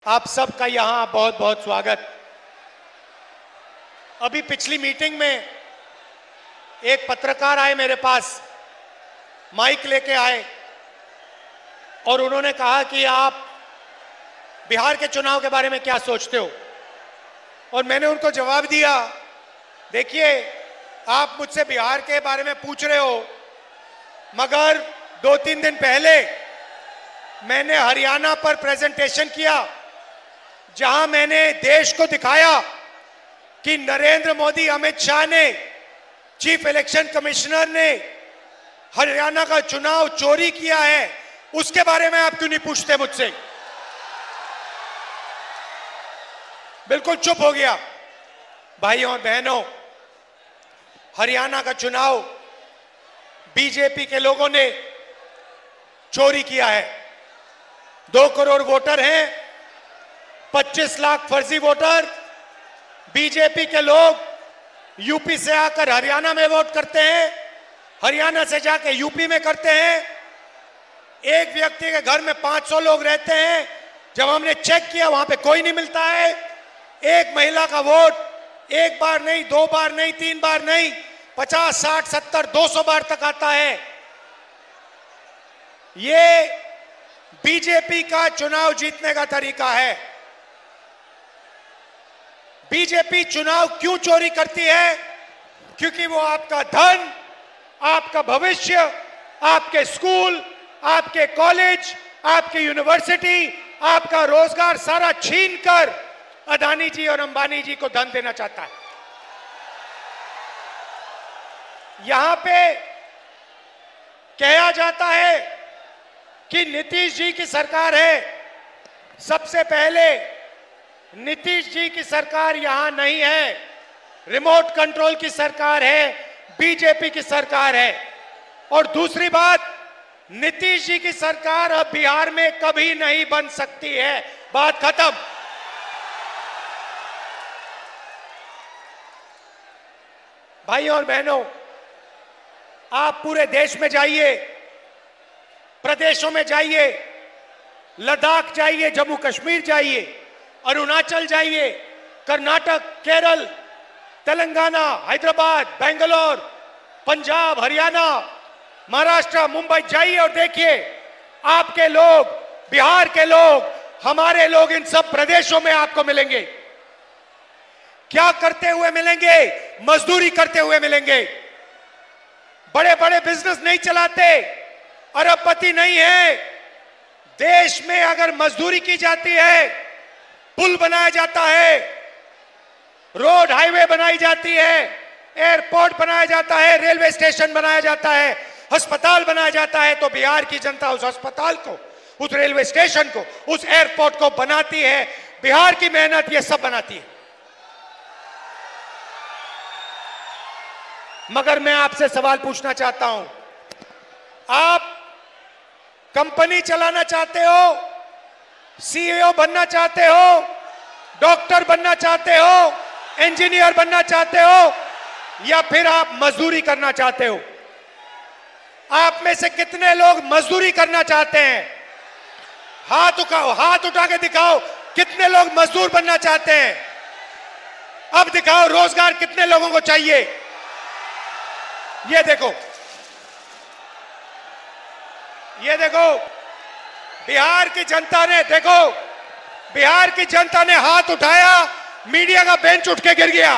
आप सबका यहां बहुत बहुत स्वागत। अभी पिछली मीटिंग में एक पत्रकार आए मेरे पास, माइक लेके आए और उन्होंने कहा कि आप बिहार के चुनाव के बारे में क्या सोचते हो। और मैंने उनको जवाब दिया, देखिए आप मुझसे बिहार के बारे में पूछ रहे हो, मगर 2-3 दिन पहले मैंने हरियाणा पर प्रेजेंटेशन किया, जहां मैंने देश को दिखाया कि नरेंद्र मोदी, अमित शाह ने, चीफ इलेक्शन कमिश्नर ने हरियाणा का चुनाव चोरी किया है। उसके बारे में आप क्यों नहीं पूछते मुझसे? बिल्कुल चुप हो गया। भाइयों और बहनों, हरियाणा का चुनाव बीजेपी के लोगों ने चोरी किया है। 2 करोड़ वोटर हैं, 25 लाख फर्जी वोटर। बीजेपी के लोग यूपी से आकर हरियाणा में वोट करते हैं, हरियाणा से जाके यूपी में करते हैं। एक व्यक्ति के घर में 500 लोग रहते हैं। जब हमने चेक किया वहां पे कोई नहीं मिलता है। एक महिला का वोट 1 बार नहीं, 2 बार नहीं, 3 बार नहीं, 50, 60, 70, 200 बार तक आता है। ये बीजेपी का चुनाव जीतने का तरीका है। बीजेपी चुनाव क्यों चोरी करती है? क्योंकि वो आपका धन, आपका भविष्य, आपके स्कूल, आपके कॉलेज, आपकी यूनिवर्सिटी, आपका रोजगार सारा छीनकर अदानी जी और अंबानी जी को धन देना चाहता है। यहां पे कहा जाता है कि नीतीश जी की सरकार है। सबसे पहले नीतीश जी की सरकार यहां नहीं है, रिमोट कंट्रोल की सरकार है, बीजेपी की सरकार है। और दूसरी बात, नीतीश जी की सरकार अब बिहार में कभी नहीं बन सकती है। बात खत्म। भाइयों और बहनों, आप पूरे देश में जाइए, प्रदेशों में जाइए, लद्दाख जाइए, जम्मू कश्मीर जाइए, अरुणाचल जाइए, कर्नाटक, केरल, तेलंगाना, हैदराबाद, बेंगलोर, पंजाब, हरियाणा, महाराष्ट्र, मुंबई जाइए और देखिए आपके लोग, बिहार के लोग, हमारे लोग इन सब प्रदेशों में आपको मिलेंगे। क्या करते हुए मिलेंगे? मजदूरी करते हुए मिलेंगे। बड़े बड़े बिजनेस नहीं चलाते, अरबपति नहीं है। देश में अगर मजदूरी की जाती है, पुल बनाया जाता है, रोड हाईवे बनाई जाती है, एयरपोर्ट बनाया जाता है, रेलवे स्टेशन बनाया जाता है, अस्पताल बनाया जाता है, तो बिहार की जनता उस अस्पताल को, उस रेलवे स्टेशन को, उस एयरपोर्ट को बनाती है। बिहार की मेहनत ये सब बनाती है। मगर मैं आपसे सवाल पूछना चाहता हूं, आप कंपनी चलाना चाहते हो, सीईओ बनना चाहते हो, डॉक्टर बनना चाहते हो, इंजीनियर बनना चाहते हो, या फिर आप मजदूरी करना चाहते हो? आप में से कितने लोग मजदूरी करना चाहते हैं? हाथ उठाओ, हाथ उठा के दिखाओ कितने लोग मजदूर बनना चाहते हैं। अब दिखाओ रोजगार कितने लोगों को चाहिए। ये देखो, ये देखो, बिहार की जनता ने, देखो बिहार की जनता ने हाथ उठाया, मीडिया का बेंच उठ के गिर गया।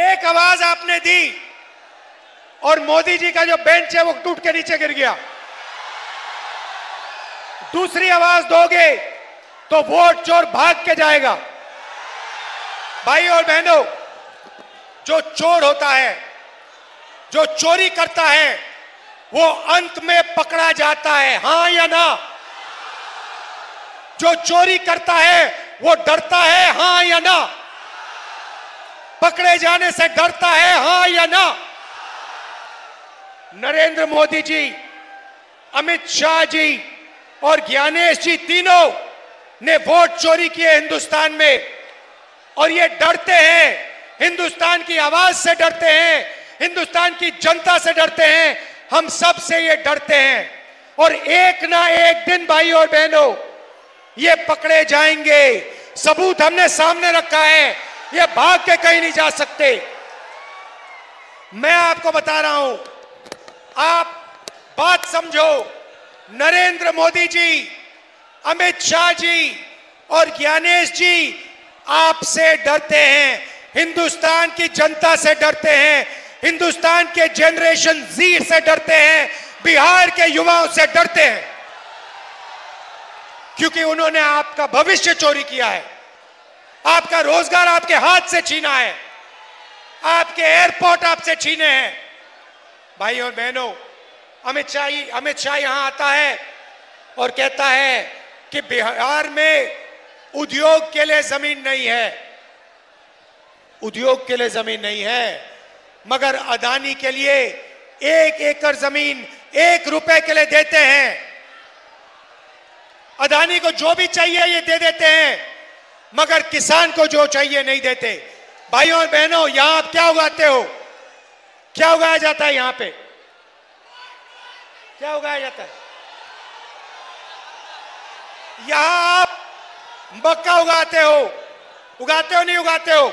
एक आवाज आपने दी और मोदी जी का जो बेंच है वो टूट के नीचे गिर गया। दूसरी आवाज दोगे तो वोट चोर भाग के जाएगा। भाई और बहनों, जो चोर होता है, जो चोरी करता है, वो अंत में पकड़ा जाता है, हां या ना? जो चोरी करता है वो डरता है, हां या ना? पकड़े जाने से डरता है, हां या ना? नरेंद्र मोदी जी, अमित शाह जी और ज्ञानेश जी, तीनों ने वोट चोरी किए हिंदुस्तान में, और ये डरते हैं, हिंदुस्तान की आवाज से डरते हैं, हिंदुस्तान की जनता से डरते हैं। हम सब से ये डरते हैं और एक ना एक दिन भाई और बहनों ये पकड़े जाएंगे। सबूत हमने सामने रखा है, ये भाग के कहीं नहीं जा सकते। मैं आपको बता रहा हूं, आप बात समझो। नरेंद्र मोदी जी, अमित शाह जी और ज्ञानेश जी आपसे डरते हैं, हिंदुस्तान की जनता से डरते हैं, हिंदुस्तान के जनरेशन जी से डरते हैं, बिहार के युवाओं से डरते हैं, क्योंकि उन्होंने आपका भविष्य चोरी किया है, आपका रोजगार आपके हाथ से छीना है, आपके एयरपोर्ट आपसे छीने हैं। भाई और बहनों, अमित शाह यहां आता है और कहता है कि बिहार में उद्योग के लिए जमीन नहीं है, उद्योग के लिए जमीन नहीं है, मगर अदानी के लिए 1 एकड़ जमीन 1 रुपए के लिए देते हैं। अदानी को जो भी चाहिए ये दे देते हैं, मगर किसान को जो चाहिए नहीं देते। भाइयों और बहनों, यहां आप क्या उगाते हो? क्या उगाया जाता है यहां पे? क्या उगाया जाता है? यहां आप मक्का उगाते हो नहीं उगाते हो?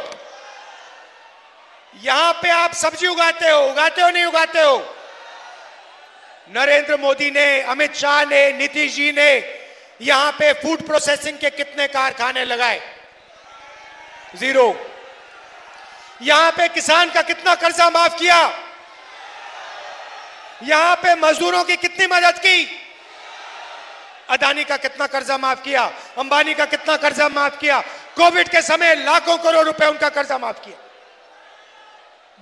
यहां पे आप सब्जी उगाते हो नहीं उगाते हो? नरेंद्र मोदी ने, अमित शाह ने, नीतीश जी ने यहां पे फूड प्रोसेसिंग के कितने कारखाने लगाए? 0। यहां पे किसान का कितना कर्जा माफ किया? यहां पे मजदूरों की कितनी मदद की? अदानी का कितना कर्जा माफ किया? अंबानी का कितना कर्जा माफ किया? कोविड के समय लाखों करोड़ रुपए उनका कर्जा माफ किया।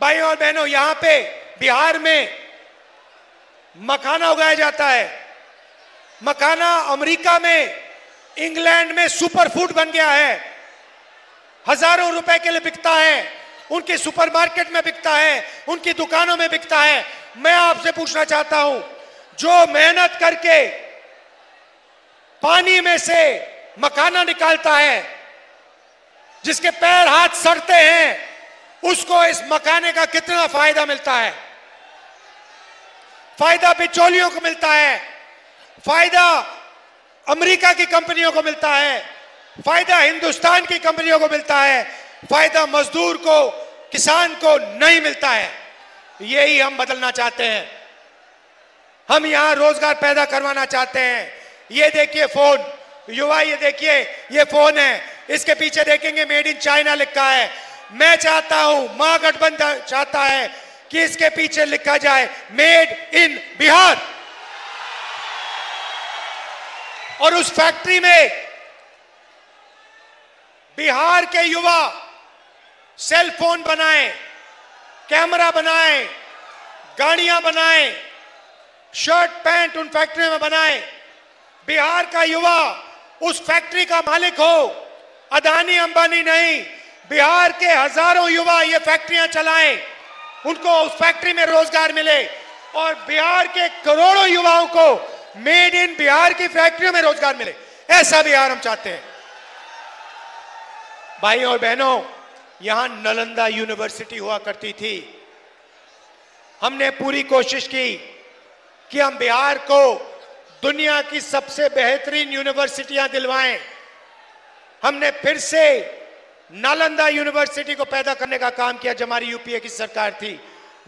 भाइयों और बहनों, यहां पे बिहार में मखाना उगाया जाता है। मखाना अमेरिका में, इंग्लैंड में सुपरफूड बन गया है, हजारों रुपए के लिए बिकता है, उनके सुपरमार्केट में बिकता है, उनकी दुकानों में बिकता है। मैं आपसे पूछना चाहता हूं, जो मेहनत करके पानी में से मखाना निकालता है, जिसके पैर हाथ सड़ते हैं, उसको इस मखाने का कितना फायदा मिलता है? फायदा बिचौलियों को मिलता है, फायदा अमेरिका की कंपनियों को मिलता है, फायदा हिंदुस्तान की कंपनियों को मिलता है, फायदा मजदूर को, किसान को नहीं मिलता है। यही हम बदलना चाहते हैं। हम यहां रोजगार पैदा करवाना चाहते हैं। ये देखिए फोन, युवा, ये देखिए ये फोन है, इसके पीछे देखेंगे मेड इन चाइना लिखा है। मैं चाहता हूं, महागठबंधन चाहता है कि इसके पीछे लिखा जाए मेड इन बिहार। और उस फैक्ट्री में बिहार के युवा सेल फोन बनाएं, कैमरा बनाएं, गाड़ियां बनाएं, शर्ट पैंट उन फैक्ट्री में बनाएं। बिहार का युवा उस फैक्ट्री का मालिक हो, अदानी अंबानी नहीं। बिहार के हजारों युवा ये फैक्ट्रियां चलाएं, उनको उस फैक्ट्री में रोजगार मिले, और बिहार के करोड़ों युवाओं को मेड इन बिहार की फैक्ट्रियों में रोजगार मिले। ऐसा बिहार हम चाहते हैं। भाइयों और बहनों, यहां नालंदा यूनिवर्सिटी हुआ करती थी। हमने पूरी कोशिश की कि हम बिहार को दुनिया की सबसे बेहतरीन यूनिवर्सिटियां दिलवाएं। हमने फिर से नालंदा यूनिवर्सिटी को पैदा करने का काम किया जब हमारी यूपीए की सरकार थी।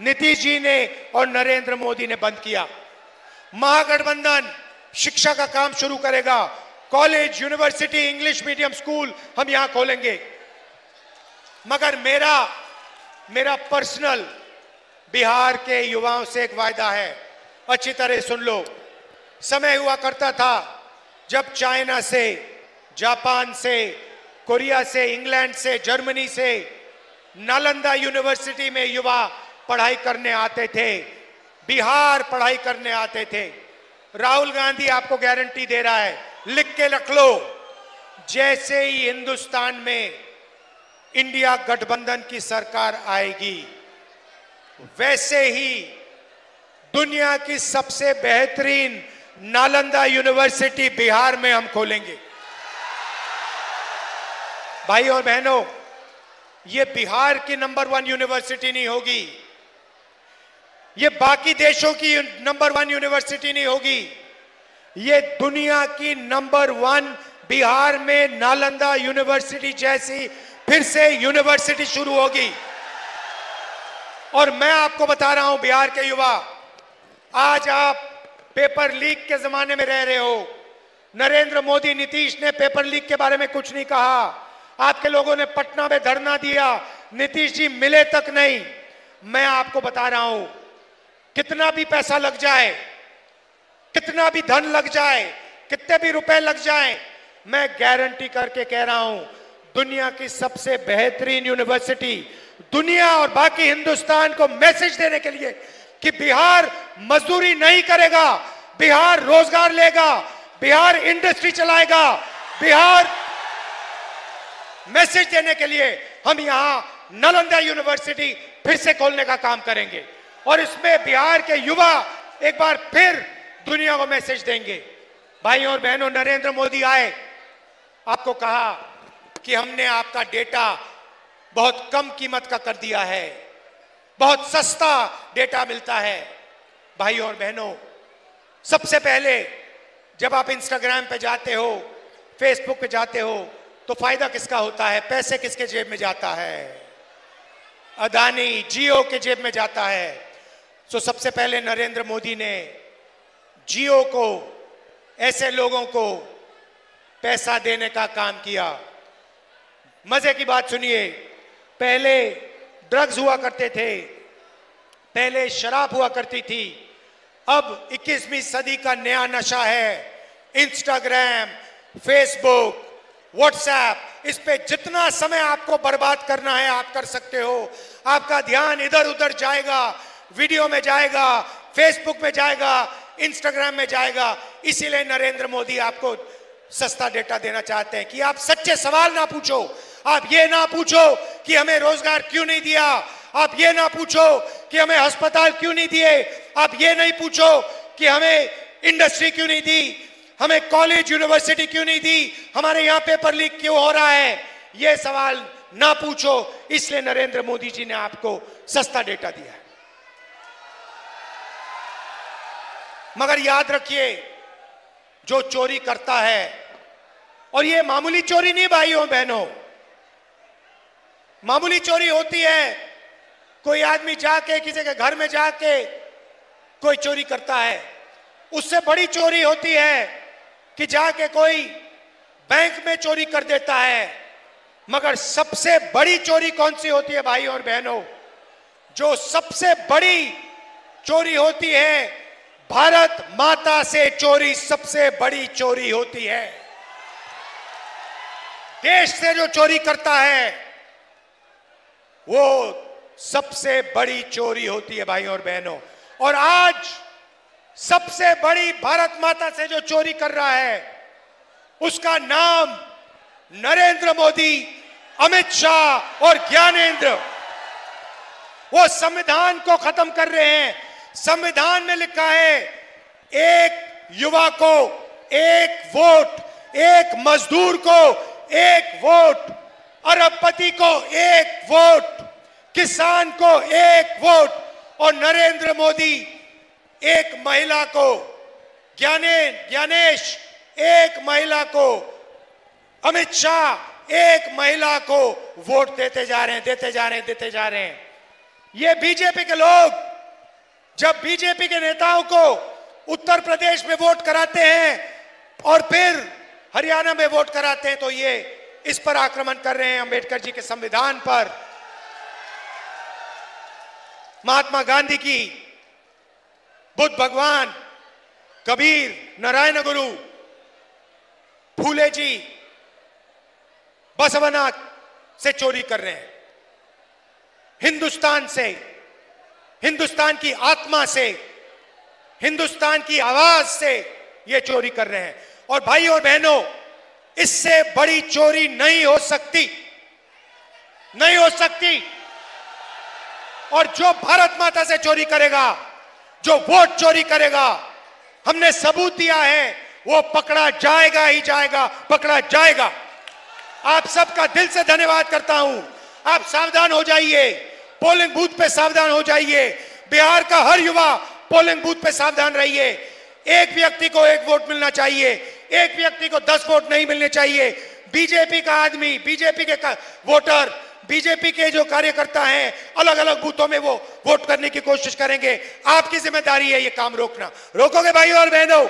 नीतीश जी ने और नरेंद्र मोदी ने बंद किया। महागठबंधन शिक्षा का काम शुरू करेगा। College, university, English medium school हम यहां खोलेंगे। मगर मेरा पर्सनल बिहार के युवाओं से एक वायदा है, अच्छी तरह सुन लो। समय हुआ करता था जब चाइना से, जापान से, कोरिया से, इंग्लैंड से, जर्मनी से नालंदा यूनिवर्सिटी में युवा पढ़ाई करने आते थे, बिहार पढ़ाई करने आते थे। राहुल गांधी आपको गारंटी दे रहा है, लिख के रख लो, जैसे ही हिंदुस्तान में इंडिया गठबंधन की सरकार आएगी, वैसे ही दुनिया की सबसे बेहतरीन नालंदा यूनिवर्सिटी बिहार में हम खोलेंगे। भाई और बहनों, ये बिहार की नंबर 1 यूनिवर्सिटी नहीं होगी, ये बाकी देशों की नंबर 1 यूनिवर्सिटी नहीं होगी, ये दुनिया की नंबर 1 बिहार में नालंदा यूनिवर्सिटी जैसी फिर से यूनिवर्सिटी शुरू होगी। और मैं आपको बता रहा हूं बिहार के युवा, आज आप पेपर लीक के जमाने में रह रहे हो। नरेंद्र मोदी, नीतीश ने पेपर लीक के बारे में कुछ नहीं कहा। आपके लोगों ने पटना में धरना दिया, नीतीश जी मिले तक नहीं। मैं आपको बता रहा हूं, कितना भी पैसा लग जाए, कितना भी धन लग जाए, कितने भी रुपए लग जाए, मैं गारंटी करके कह रहा हूं, दुनिया की सबसे बेहतरीन यूनिवर्सिटी, दुनिया और बाकी हिंदुस्तान को मैसेज देने के लिए कि बिहार मजदूरी नहीं करेगा, बिहार रोजगार लेगा, बिहार इंडस्ट्री चलाएगा, बिहार मैसेज देने के लिए हम यहां नालंदा यूनिवर्सिटी फिर से खोलने का काम करेंगे। और इसमें बिहार के युवा एक बार फिर दुनिया को मैसेज देंगे। भाइयों और बहनों, नरेंद्र मोदी आए, आपको कहा कि हमने आपका डेटा बहुत कम कीमत का कर दिया है, बहुत सस्ता डेटा मिलता है। भाइयों और बहनों, सबसे पहले जब आप इंस्टाग्राम पे जाते हो, फेसबुक पे जाते हो, तो फायदा किसका होता है? पैसे किसके जेब में जाता है? अदानी, जियो के जेब में जाता है। तो सबसे पहले नरेंद्र मोदी ने जियो को, ऐसे लोगों को पैसा देने का काम किया। मजे की बात सुनिए, पहले ड्रग्स हुआ करते थे, पहले शराब हुआ करती थी, अब 21वीं सदी का नया नशा है इंस्टाग्राम, फेसबुक, व्हाट्सएप। इस पे जितना समय आपको बर्बाद करना है आप कर सकते हो। आपका ध्यान इधर उधर जाएगा, वीडियो में जाएगा, फेसबुक में जाएगा, इंस्टाग्राम में जाएगा। इसीलिए नरेंद्र मोदी आपको सस्ता डेटा देना चाहते हैं कि आप सच्चे सवाल ना पूछो। आप ये ना पूछो कि हमें रोजगार क्यों नहीं दिया, आप ये ना पूछो कि हमें अस्पताल क्यों नहीं दिए, आप ये नहीं पूछो कि हमें इंडस्ट्री क्यों नहीं दी, हमें कॉलेज यूनिवर्सिटी क्यों नहीं दी, हमारे यहां पेपर लीक क्यों हो रहा है। ये सवाल ना पूछो। इसलिए नरेंद्र मोदी जी ने आपको सस्ता डेटा दिया है। मगर याद रखिए, जो चोरी करता है, और ये मामूली चोरी नहीं भाइयों बहनों, मामूली चोरी होती है, कोई आदमी जाके किसी के घर में जाके कोई चोरी करता है। उससे बड़ी चोरी होती है कि जाके कोई बैंक में चोरी कर देता है। मगर सबसे बड़ी चोरी कौन सी होती है भाइयों और बहनों? जो सबसे बड़ी चोरी होती है, भारत माता से चोरी सबसे बड़ी चोरी होती है। देश से जो चोरी करता है वो सबसे बड़ी चोरी होती है भाइयों और बहनों। और आज सबसे बड़ी भारत माता से जो चोरी कर रहा है उसका नाम नरेंद्र मोदी, अमित शाह और ज्ञानेंद्र। वो संविधान को खत्म कर रहे हैं। संविधान में लिखा है, एक युवा को एक वोट, एक मजदूर को एक वोट, अरबपति को एक वोट, किसान को एक वोट, और नरेंद्र मोदी एक महिला को, ज्ञानेश एक महिला को, अमित शाह एक महिला को वोट देते जा रहे हैं, देते जा रहे हैं, देते जा रहे हैं। ये बीजेपी के लोग जब बीजेपी के नेताओं को उत्तर प्रदेश में वोट कराते हैं और फिर हरियाणा में वोट कराते हैं, तो ये इस पर आक्रमण कर रहे हैं, अंबेडकर जी के संविधान पर। महात्मा गांधी की, बुद्ध भगवान, कबीर, नारायण गुरु, फूले जी, बसवनाथ से चोरी कर रहे हैं। हिंदुस्तान से, हिंदुस्तान की आत्मा से, हिंदुस्तान की आवाज से ये चोरी कर रहे हैं। और भाई और बहनों, इससे बड़ी चोरी नहीं हो सकती, नहीं हो सकती। और जो भारत माता से चोरी करेगा, जो वोट चोरी करेगा, हमने सबूत दिया है, वो पकड़ा जाएगा ही जाएगा, पकड़ा जाएगा। आप सबका दिल से धन्यवाद करता हूं। आप सावधान हो जाइए, पोलिंग बूथ पे सावधान हो जाइए। बिहार का हर युवा पोलिंग बूथ पे सावधान रहिए। एक व्यक्ति को 1 वोट मिलना चाहिए, एक व्यक्ति को 10 वोट नहीं मिलने चाहिए। बीजेपी का आदमी, बीजेपी के वोटर, बीजेपी के जो कार्यकर्ता हैं अलग अलग बूथों में वो वोट करने की कोशिश करेंगे। आपकी जिम्मेदारी है ये काम रोकना। रोकोगे भाइयों और बहनों?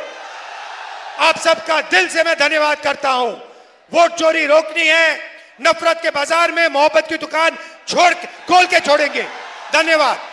आप सबका दिल से मैं धन्यवाद करता हूं। वोट चोरी रोकनी है, नफरत के बाजार में मोहब्बत की दुकान खोल के छोड़ेंगे। धन्यवाद।